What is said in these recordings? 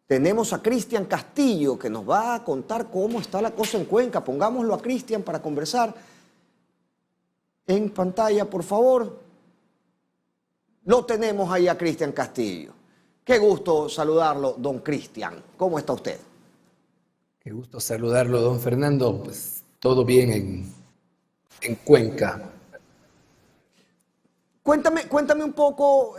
Tenemos a Cristian Castillo que nos va a contar cómo está la cosa en Cuenca. Pongámoslo a Cristian para conversar en pantalla, por favor. Lo tenemos ahí a Cristian Castillo. Qué gusto saludarlo, don Cristian. ¿Cómo está usted? Qué gusto saludarlo, don Fernando. Pues todo bien en Cuenca. Cuéntame un poco,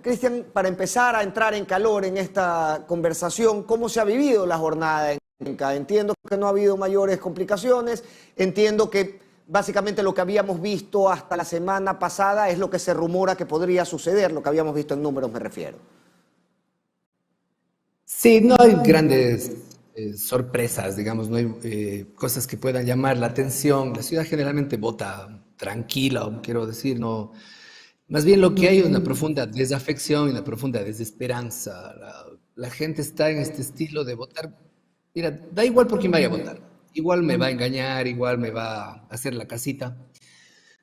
Cristian, para empezar a entrar en calor en esta conversación, ¿cómo se ha vivido la jornada en Cuenca? Entiendo que no ha habido mayores complicaciones, entiendo que básicamente lo que habíamos visto hasta la semana pasada es lo que se rumora que podría suceder, lo que habíamos visto en números me refiero. Sí, no hay grandes sorpresas, digamos, no hay cosas que puedan llamar la atención. La ciudad generalmente vota tranquila, quiero decir, no. Más bien lo que hay es una profunda desafección y una profunda desesperanza. La gente está en este estilo de votar. Mira, da igual por quién vaya a votar. Igual me va a engañar, igual me va a hacer la casita.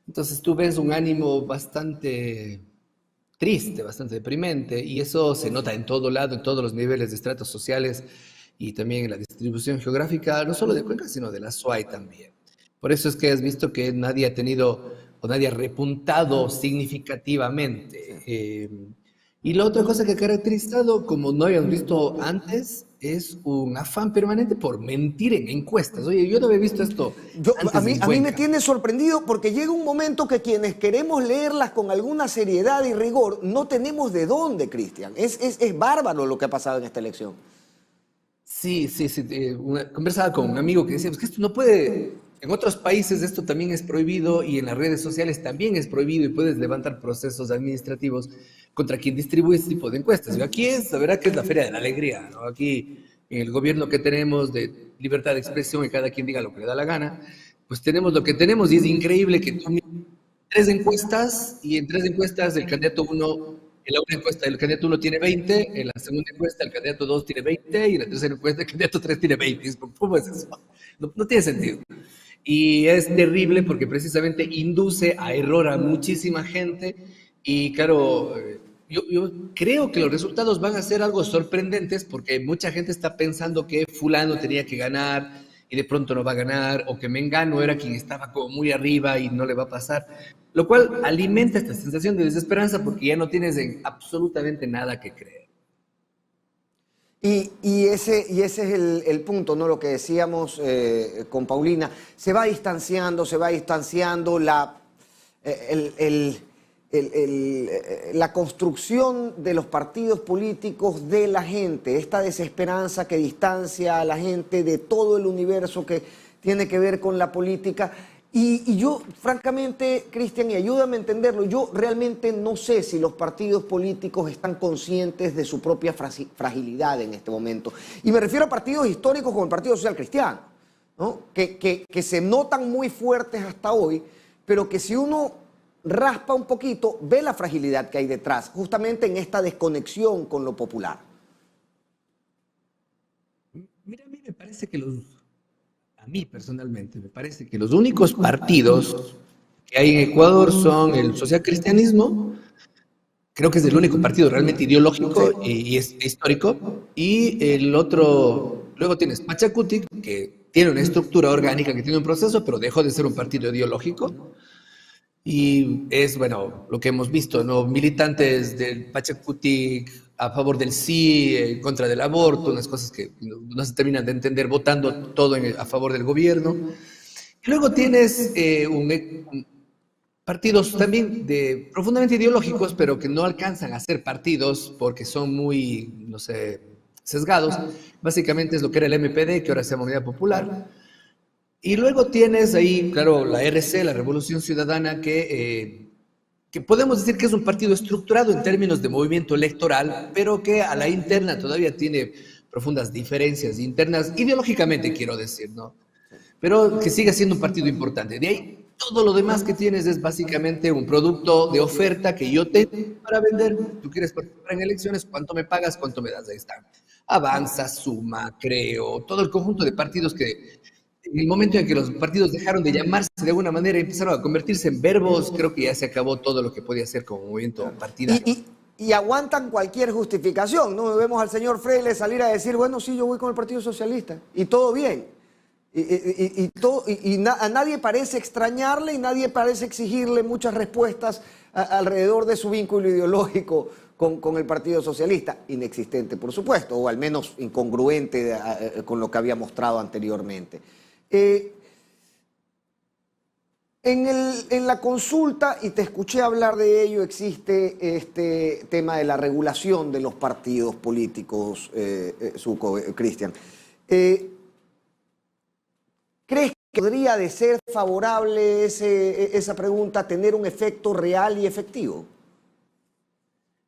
Entonces tú ves un ánimo bastante triste, bastante deprimente, y eso se nota en todo lado, en todos los niveles de estratos sociales y también en la distribución geográfica, no solo de Cuenca, sino de la SUAY también. Por eso es que has visto que nadie ha tenido o nadie ha repuntado significativamente. Y la otra cosa que ha caracterizado, como no habíamos visto antes, es un afán permanente por mentir en encuestas. Oye, yo no había visto esto antes en A mí me Cuenca. tiene sorprendido porque llega un momento que quienes queremos leerlas con alguna seriedad y rigor no tenemos de dónde, Cristian. Es bárbaro lo que ha pasado en esta elección. Sí, sí, sí. Conversaba con un amigo que decía, pues que esto no puede, en otros países esto también es prohibido y en las redes sociales también es prohibido y puedes levantar procesos administrativos contra quien distribuye este tipo de encuestas. Y aquí es, la verdad que es la feria de la alegría, ¿no? Aquí, en el gobierno que tenemos de libertad de expresión y cada quien diga lo que le da la gana, pues tenemos lo que tenemos y es increíble que tú miras tres encuestas y en tres encuestas el candidato uno, en la una encuesta el candidato 1 tiene 20, en la segunda encuesta el candidato 2 tiene 20 y en la tercera encuesta el candidato 3 tiene 20. ¿Cómo es eso? No, no tiene sentido. Y es terrible porque precisamente induce a error a muchísima gente y claro, yo creo que los resultados van a ser algo sorprendentes porque mucha gente está pensando que fulano tenía que ganar y de pronto no va a ganar, o que Mengano era quien estaba como muy arriba y no le va a pasar, lo cual alimenta esta sensación de desesperanza porque ya no tienes absolutamente nada que creer. Y ese es el punto, ¿no? Lo que decíamos con Paulina. Se va distanciando la construcción de los partidos políticos de la gente, esta desesperanza que distancia a la gente de todo el universo que tiene que ver con la política. Y yo, francamente, Cristian, y ayúdame a entenderlo, yo realmente no sé si los partidos políticos están conscientes de su propia fragilidad en este momento. Y me refiero a partidos históricos como el Partido Social Cristiano, ¿no? Que se notan muy fuertes hasta hoy, pero que si uno raspa un poquito, ve la fragilidad que hay detrás, justamente en esta desconexión con lo popular. Mira, a mí me parece que a mí personalmente, me parece que los únicos partidos que hay en Ecuador son el socialcristianismo, creo que es el único partido realmente ideológico y es histórico, y el otro, luego tienes Pachacuti, que tiene una estructura orgánica, que tiene un proceso, pero dejó de ser un partido ideológico, y es, bueno, lo que hemos visto, ¿no? Militantes del Pachacuti a favor del sí, en contra del aborto, unas cosas que no se terminan de entender, votando todo a favor del gobierno. Y luego tienes partidos también profundamente ideológicos, pero que no alcanzan a ser partidos porque son muy, no sé, sesgados. Básicamente es lo que era el MPD, que ahora se llama Unidad Popular. Y luego tienes ahí, claro, la RC, la Revolución Ciudadana, que podemos decir que es un partido estructurado en términos de movimiento electoral, pero que a la interna todavía tiene profundas diferencias internas, ideológicamente quiero decir, ¿no? Pero que sigue siendo un partido importante. De ahí, todo lo demás que tienes es básicamente un producto de oferta que yo tengo para vender. Tú quieres participar en elecciones, ¿cuánto me pagas? ¿Cuánto me das? Ahí está. Avanza, Suma, Creo, todo el conjunto de partidos que en el momento en que los partidos dejaron de llamarse de alguna manera y empezaron a convertirse en verbos, creo que ya se acabó todo lo que podía ser como movimiento Y, partidario. y, y aguantan cualquier justificación, ¿no? Vemos al señor Freire salir a decir, bueno, sí, yo voy con el Partido Socialista, y todo bien. A nadie parece extrañarle y nadie parece exigirle muchas respuestas alrededor de su vínculo ideológico con el Partido Socialista. Inexistente, por supuesto, o al menos incongruente con lo que había mostrado anteriormente. En la consulta, y te escuché hablar de ello, existe este tema de la regulación de los partidos políticos, Suco, Cristian. ¿Crees que podría de ser favorable esa pregunta, tener un efecto real y efectivo?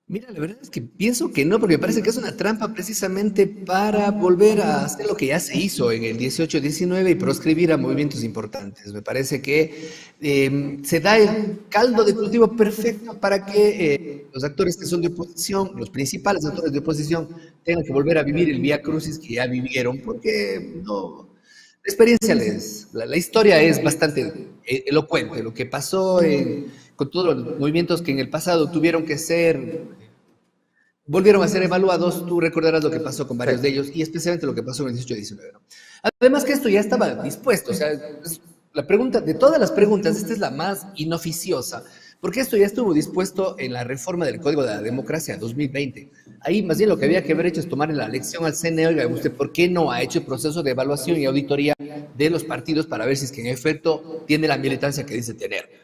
Mira, la verdad es que pienso que no, porque me parece que es una trampa precisamente para volver a hacer lo que ya se hizo en el 18-19 y proscribir a movimientos importantes. Me parece que se da el caldo de cultivo perfecto para que los actores que son de oposición, los principales actores de oposición, tengan que volver a vivir el vía crucis que ya vivieron, porque no, la experiencia la historia es bastante elocuente. Lo que pasó con todos los movimientos que en el pasado tuvieron que volvieron a ser evaluados, tú recordarás lo que pasó con varios de ellos, y especialmente lo que pasó en el 18-19, ¿no? Además que esto ya estaba dispuesto, o sea, la pregunta, de todas las preguntas, esta es la más inoficiosa, porque esto ya estuvo dispuesto en la reforma del Código de la Democracia 2020. Ahí más bien lo que había que haber hecho es tomarle la lección al CNE, oiga, ¿usted por qué no ha hecho el proceso de evaluación y auditoría de los partidos para ver si es que en efecto tiene la militancia que dice tener?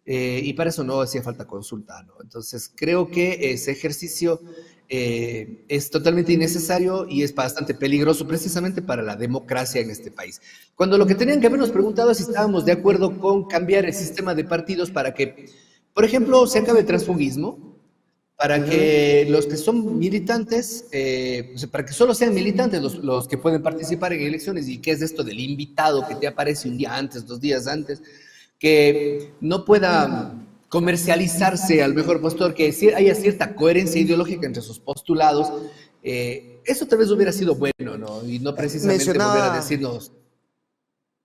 Y para eso no hacía falta consulta, ¿no? Entonces creo que ese ejercicio es totalmente innecesario y es bastante peligroso precisamente para la democracia en este país. Cuando lo que tenían que habernos preguntado es si estábamos de acuerdo con cambiar el sistema de partidos para que, por ejemplo, se acabe el transfugismo, para que los que son militantes, para que solo sean militantes los que pueden participar en elecciones. ¿Y qué es esto del invitado que te aparece un día antes, 2 días antes? Que no pueda comercializarse al mejor postor, que haya cierta coherencia ideológica entre sus postulados. Eso tal vez hubiera sido bueno, ¿no? Y no precisamente volver a decirnos.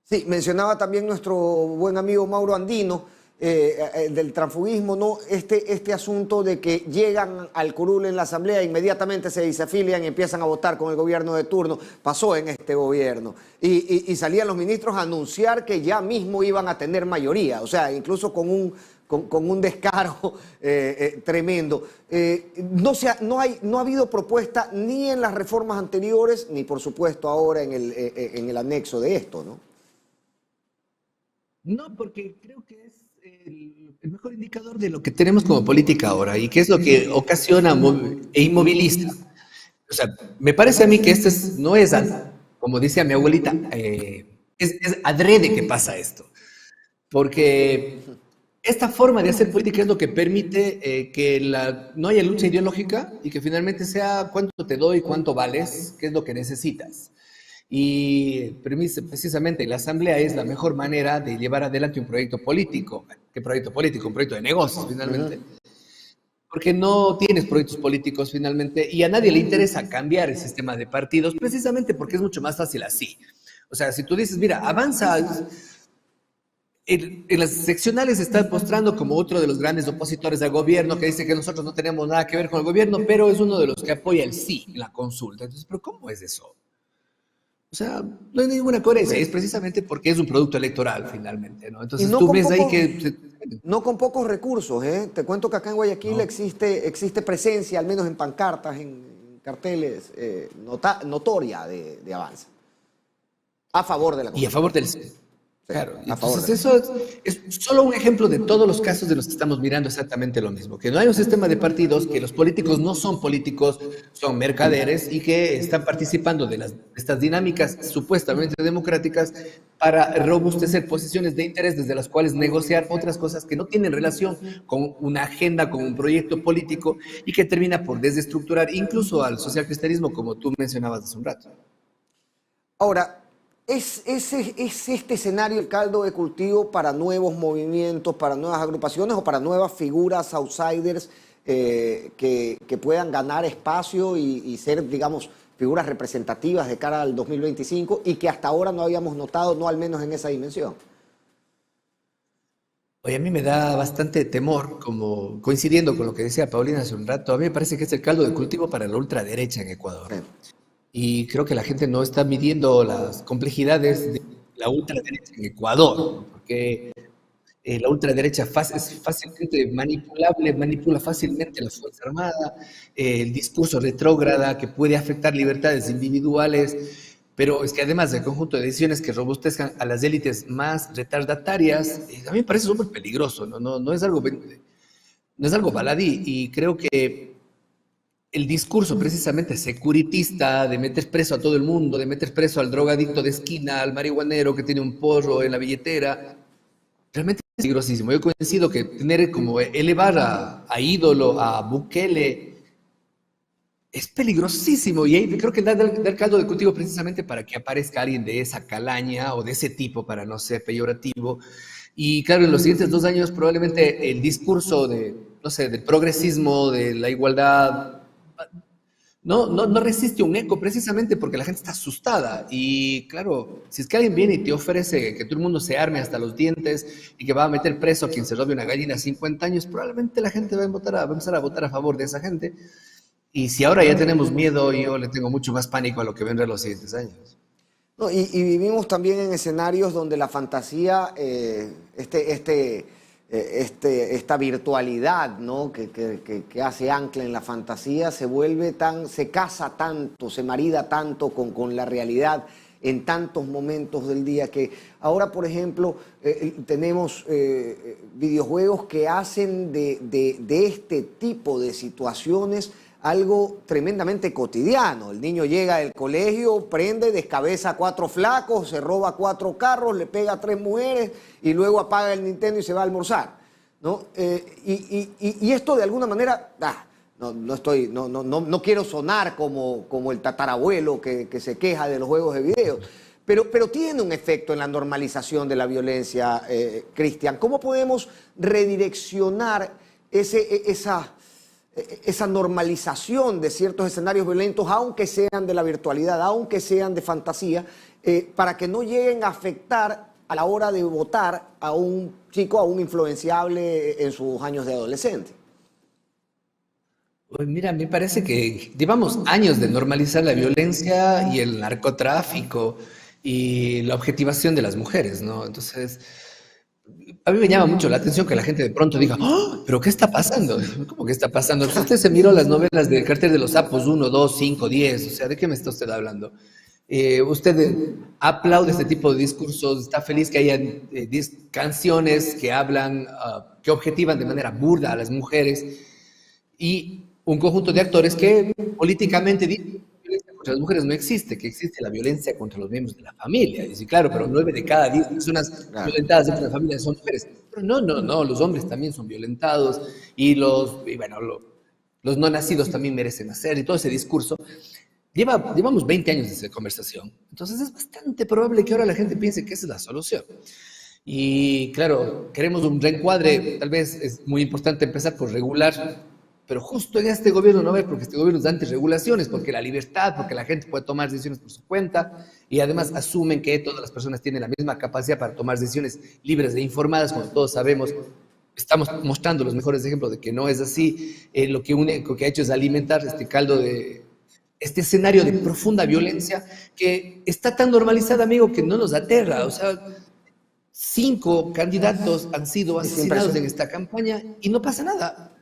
Sí, mencionaba también nuestro buen amigo Mauro Andino, del transfugismo, ¿no? Este asunto de que llegan al curul en la asamblea, inmediatamente se desafilian y empiezan a votar con el gobierno de turno. Pasó en este gobierno. Y salían los ministros a anunciar que ya mismo iban a tener mayoría, o sea, incluso con un descaro tremendo. No ha habido propuesta ni en las reformas anteriores, ni por supuesto ahora en el anexo de esto, ¿no? No, porque creo que es el mejor indicador de lo que tenemos como política ahora y qué es lo que ocasiona e inmoviliza. O sea, me parece a mí que no es, como decía mi abuelita, es adrede que pasa esto. Porque esta forma de hacer política es lo que permite que no haya lucha ideológica y que finalmente sea cuánto te doy, cuánto vales, qué es lo que necesitas. Y precisamente la asamblea es la mejor manera de llevar adelante un proyecto político. ¿Qué proyecto político? Un proyecto de negocios, finalmente. Porque no tienes proyectos políticos, finalmente, y a nadie le interesa cambiar el sistema de partidos, precisamente porque es mucho más fácil así. O sea, si tú dices, mira, avanza. En las seccionales se está mostrando como otro de los grandes opositores al gobierno, que dice que nosotros no tenemos nada que ver con el gobierno, pero es uno de los que apoya el sí en la consulta. Entonces, ¿pero cómo es eso? O sea, no hay ninguna coherencia, es precisamente porque es un producto electoral finalmente, ¿no? Entonces tú ves ahí que... No con pocos recursos, ¿eh? Te cuento que acá en Guayaquil existe presencia, al menos en pancartas, en carteles, notoria de avance. A favor de la Y a favor del... Claro, entonces eso es solo un ejemplo de todos los casos de los que estamos mirando exactamente lo mismo, que no hay un sistema de partidos, que los políticos no son políticos, son mercaderes y que están participando de estas dinámicas supuestamente democráticas para robustecer posiciones de interés desde las cuales negociar otras cosas que no tienen relación con una agenda, con un proyecto político y que termina por desestructurar incluso al socialcristianismo, como tú mencionabas hace un rato. Ahora, ¿Es este escenario el caldo de cultivo para nuevos movimientos, para nuevas agrupaciones o para nuevas figuras outsiders que puedan ganar espacio y ser, digamos, figuras representativas de cara al 2025 y que hasta ahora no habíamos notado, no al menos en esa dimensión? Oye, a mí me da bastante temor, como coincidiendo con lo que decía Paulina hace un rato, a mí me parece que es el caldo de cultivo para la ultraderecha en Ecuador. Sí. Y creo que la gente no está midiendo las complejidades de la ultraderecha en Ecuador, ¿no? Porque la ultraderecha es fácilmente manipulable, manipula fácilmente la Fuerza Armada, el discurso retrógrada que puede afectar libertades individuales, pero es que además del conjunto de decisiones que robustezcan a las élites más retardatarias, a mí me parece súper peligroso, no es algo, no es algo baladí, y creo que el discurso precisamente securitista de meter preso a todo el mundo, de meter preso al drogadicto de esquina, al marihuanero que tiene un porro en la billetera, realmente es peligrosísimo. Yo coincido que tener como elevar a ídolo a Bukele es peligrosísimo y ahí creo que dar caldo de cultivo precisamente para que aparezca alguien de esa calaña o de ese tipo, para no ser peyorativo. Y claro, en los siguientes 2 años probablemente el discurso de, no sé, del progresismo, de la igualdad, no resiste un eco precisamente porque la gente está asustada. Y claro, si es que alguien viene y te ofrece que todo el mundo se arme hasta los dientes y que va a meter preso a quien se robe una gallina a 50 años, probablemente la gente va a empezar a votar a favor de esa gente. Y si ahora ya tenemos miedo, yo le tengo mucho más pánico a lo que vendrá en los siguientes años. No, y vivimos también en escenarios donde la fantasía, esta virtualidad, ¿no? que hace ancla en la fantasía, se casa tanto, se marida tanto con la realidad en tantos momentos del día que ahora, por ejemplo, tenemos videojuegos que hacen de este tipo de situaciones algo tremendamente cotidiano. El niño llega del colegio, prende, descabeza a 4 flacos, se roba 4 carros, le pega a 3 mujeres y luego apaga el Nintendo y se va a almorzar, ¿no? Y esto de alguna manera, no quiero sonar como el tatarabuelo que se queja de los juegos de video, pero tiene un efecto en la normalización de la violencia, Cristian. ¿Cómo podemos redireccionar esa normalización de ciertos escenarios violentos, aunque sean de la virtualidad, aunque sean de fantasía, para que no lleguen a afectar a la hora de votar a un chico, a un influenciable en sus años de adolescente? Pues mira, me parece que llevamos años de normalizar la violencia y el narcotráfico y la objetivación de las mujeres, ¿no? Entonces, a mí me llama mucho la atención que la gente de pronto diga, ¡oh! ¿Pero qué está pasando? ¿Cómo que está pasando? Pues usted se miró las novelas del Cartel de los Sapos 1, 2, 5, 10, o sea, ¿de qué me está usted hablando? Usted aplaude este tipo de discursos, está feliz que haya canciones que hablan, que objetivan de manera burda a las mujeres y un conjunto de actores que políticamente dicen que la violencia contra las mujeres no existe, que existe la violencia contra los miembros de la familia. Y sí, claro, pero 9 de cada 10 personas violentadas dentro de la familia son mujeres. Pero no, los hombres también son violentados los no nacidos también merecen nacer y todo ese discurso. Llevamos 20 años de esa conversación. Entonces es bastante probable que ahora la gente piense que esa es la solución. Y claro, queremos un reencuadre, tal vez es muy importante empezar por regular, pero justo en este gobierno no ve, porque este gobierno es de antirregulaciones, porque la libertad, porque la gente puede tomar decisiones por su cuenta, y además asumen que todas las personas tienen la misma capacidad para tomar decisiones libres e informadas, cuando todos sabemos, estamos mostrando los mejores ejemplos de que no es así. Lo que ha hecho es alimentar este caldo de este escenario de profunda violencia que está tan normalizada, amigo, que no nos aterra. O sea, 5 candidatos han sido asesinados en esta campaña y no pasa nada.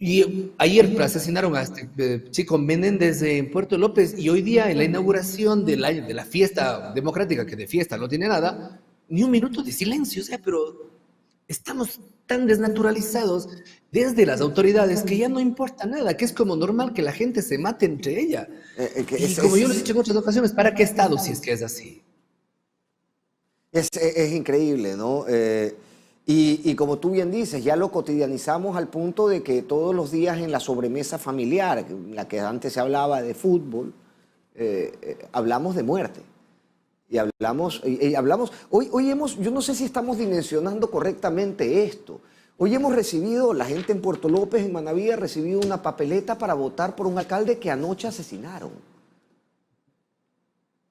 Y ayer asesinaron a este chico Menéndez en Puerto López y hoy día en la inauguración de la fiesta democrática, que de fiesta no tiene nada, ni un minuto de silencio. O sea, pero estamos tan desnaturalizados desde las autoridades que ya no importa nada, que es como normal que la gente se mate entre ella. Y como yo lo he dicho en otras ocasiones, ¿para qué Estado si es que es así? Es increíble, ¿no? Y como tú bien dices, ya lo cotidianizamos al punto de que todos los días en la sobremesa familiar, en la que antes se hablaba de fútbol, hablamos de muerte. Yo no sé si estamos dimensionando correctamente esto. Hoy hemos recibido, la gente en Puerto López, en Manaví, ha recibido una papeleta para votar por un alcalde que anoche asesinaron.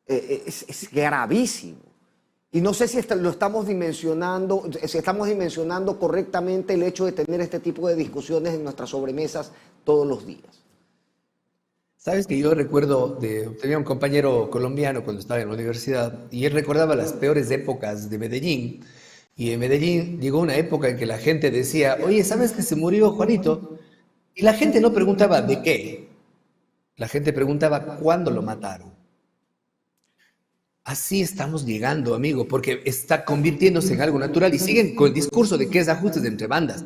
Es gravísimo. Y no sé si lo estamos dimensionando, si estamos dimensionando correctamente el hecho de tener este tipo de discusiones en nuestras sobremesas todos los días. Sabes que yo recuerdo, tenía un compañero colombiano cuando estaba en la universidad y él recordaba las peores épocas de Medellín. Y en Medellín llegó una época en que la gente decía, oye, ¿sabes que se murió Juanito? Y la gente no preguntaba de qué, la gente preguntaba cuándo lo mataron. Así estamos llegando, amigo, porque está convirtiéndose en algo natural y siguen con el discurso de que es ajustes entre bandas.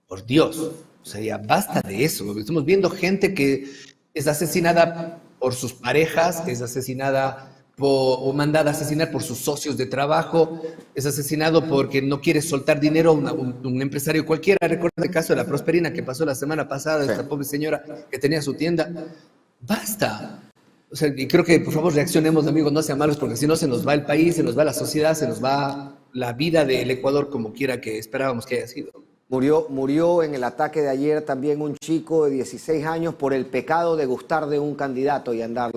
Por Dios, o sea, ya basta de eso. Estamos viendo gente que es asesinada por sus parejas, es asesinada o mandada a asesinar por sus socios de trabajo, es asesinado porque no quiere soltar dinero a un empresario cualquiera. Recuerda el caso de la Prosperina que pasó la semana pasada, de esta pobre señora que tenía su tienda. Basta. O sea, y creo que por favor reaccionemos, amigos, no sean malos, porque si no se nos va el país, se nos va la sociedad, se nos va la vida del Ecuador como quiera que esperábamos que haya sido. Murió en el ataque de ayer también un chico de 16 años por el pecado de gustar de un candidato y andar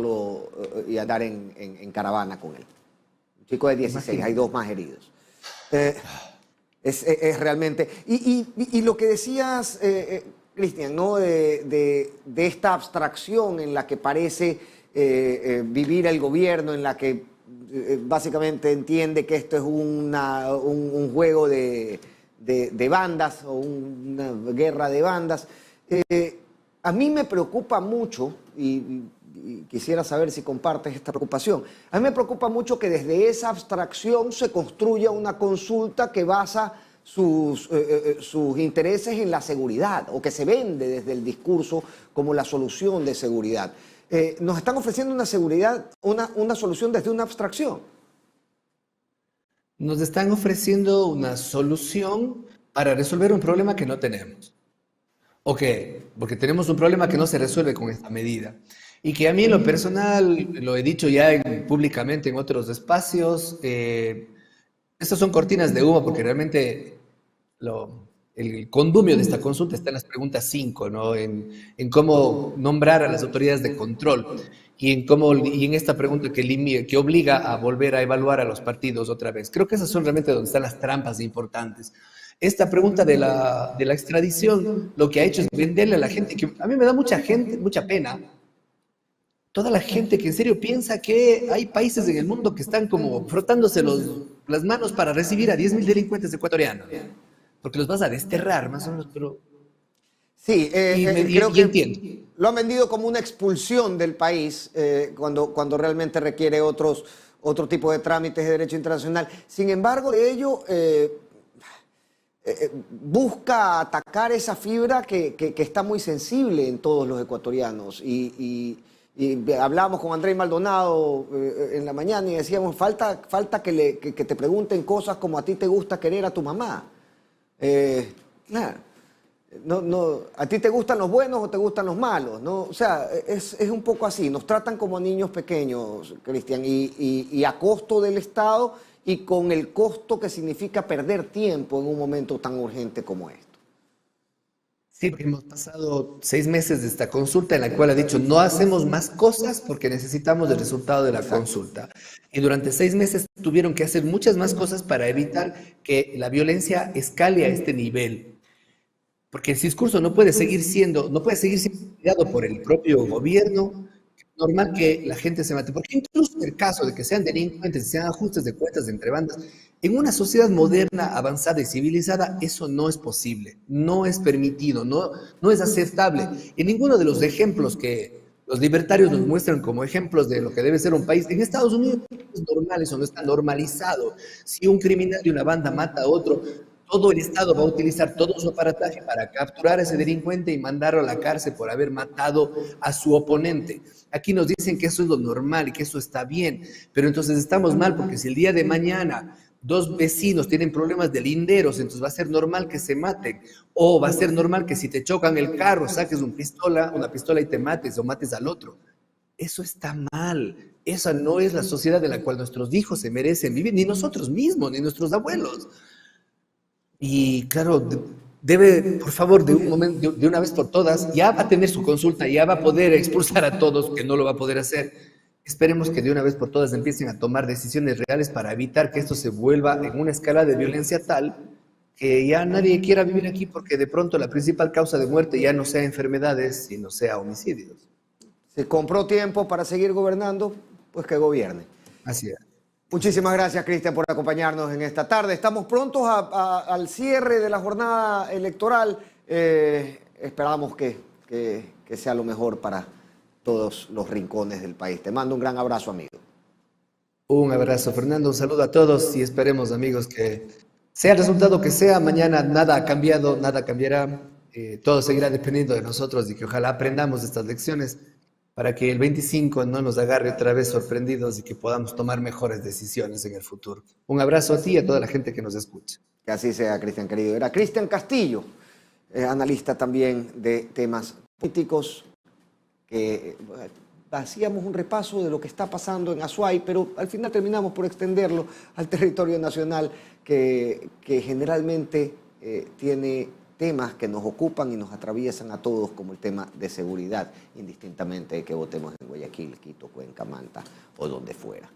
en caravana con él. Un chico de 16, imagínate. Hay 2 más heridos. Es realmente... Y lo que decías, Cristian, ¿no? de esta abstracción en la que parece vivir el gobierno, en la que básicamente entiende que esto es un juego de bandas o una guerra de bandas. A mí me preocupa mucho, y quisiera saber si compartes esta preocupación, a mí me preocupa mucho que desde esa abstracción se construya una consulta que basa sus intereses en la seguridad, o que se vende desde el discurso como la solución de seguridad. Nos están ofreciendo una solución desde una abstracción. Nos están ofreciendo una solución para resolver un problema que no tenemos. ¿O qué? Porque tenemos un problema que no se resuelve con esta medida. Y que a mí en lo personal, lo he dicho ya públicamente en otros espacios, estas son cortinas de humo porque realmente el condumio de esta consulta está en las preguntas 5, ¿no? En cómo nombrar a las autoridades de control y en esta pregunta que obliga a volver a evaluar a los partidos otra vez. Creo que esas son realmente donde están las trampas importantes. Esta pregunta de la extradición lo que ha hecho es venderle a la gente, que a mí me da mucha pena, toda la gente que en serio piensa que hay países en el mundo que están como frotándose las manos para recibir a 10.000 delincuentes ecuatorianos. Porque los vas a desterrar, más o menos, pero... Sí, creo que entiendo. Lo han vendido como una expulsión del país cuando realmente requiere otro tipo de trámites de derecho internacional. Sin embargo, de ello busca atacar esa fibra que está muy sensible en todos los ecuatorianos. Y hablábamos con Andrés Maldonado en la mañana y decíamos, falta que te pregunten cosas como a ti te gusta querer a tu mamá. Claro, ¿a ti te gustan los buenos o te gustan los malos? ¿No? O sea, es un poco así, nos tratan como niños pequeños, Cristian, y a costo del Estado y con el costo que significa perder tiempo en un momento tan urgente como esto. Sí, porque hemos pasado 6 meses de esta consulta en la cual ha dicho no hacemos más cosas porque necesitamos el resultado de la consulta. Y durante 6 meses tuvieron que hacer muchas más cosas para evitar que la violencia escale a este nivel. Porque el discurso no puede seguir siendo cuidado por el propio gobierno. Normal que la gente se mate. Porque incluso en el caso de que sean delincuentes, sean ajustes de cuentas entre bandas, en una sociedad moderna, avanzada y civilizada, eso no es posible, no es permitido, no es aceptable. En ninguno de los ejemplos que los libertarios nos muestran como ejemplos de lo que debe ser un país, en Estados Unidos es normal, eso no está normalizado. Si un criminal de una banda mata a otro, todo el Estado va a utilizar todo su aparataje para capturar a ese delincuente y mandarlo a la cárcel por haber matado a su oponente. Aquí nos dicen que eso es lo normal y que eso está bien, pero entonces estamos mal porque si el día de mañana 2 vecinos tienen problemas de linderos, entonces va a ser normal que se maten, o va a ser normal que si te chocan el carro saques una pistola y te mates o mates al otro. Eso está mal, esa no es la sociedad de la cual nuestros hijos se merecen vivir, ni nosotros mismos, ni nuestros abuelos. Y claro, debe, por favor, de una vez por todas, ya va a tener su consulta, ya va a poder expulsar a todos, que no lo va a poder hacer, Esperemos que de una vez por todas empiecen a tomar decisiones reales para evitar que esto se vuelva en una escala de violencia tal que ya nadie quiera vivir aquí porque de pronto la principal causa de muerte ya no sea enfermedades, sino sea homicidios. Se compró tiempo para seguir gobernando, pues que gobierne. Así es. Muchísimas gracias, Cristian, por acompañarnos en esta tarde. Estamos prontos al cierre de la jornada electoral. Esperamos que sea lo mejor para todos los rincones del país. Te mando un gran abrazo, amigo. Un abrazo, Fernando, un saludo a todos y esperemos, amigos, que sea el resultado que sea, mañana nada ha cambiado, nada cambiará, todo seguirá dependiendo de nosotros y que ojalá aprendamos de estas lecciones para que el 25 no nos agarre otra vez sorprendidos y que podamos tomar mejores decisiones en el futuro. Un abrazo a ti y a toda la gente que nos escucha. Que así sea, Cristian, querido. Era Cristian Castillo, analista también de temas políticos, que hacíamos un repaso de lo que está pasando en Azuay, pero al final terminamos por extenderlo al territorio nacional que generalmente tiene temas que nos ocupan y nos atraviesan a todos, como el tema de seguridad, indistintamente de que votemos en Guayaquil, Quito, Cuenca, Manta o donde fuera.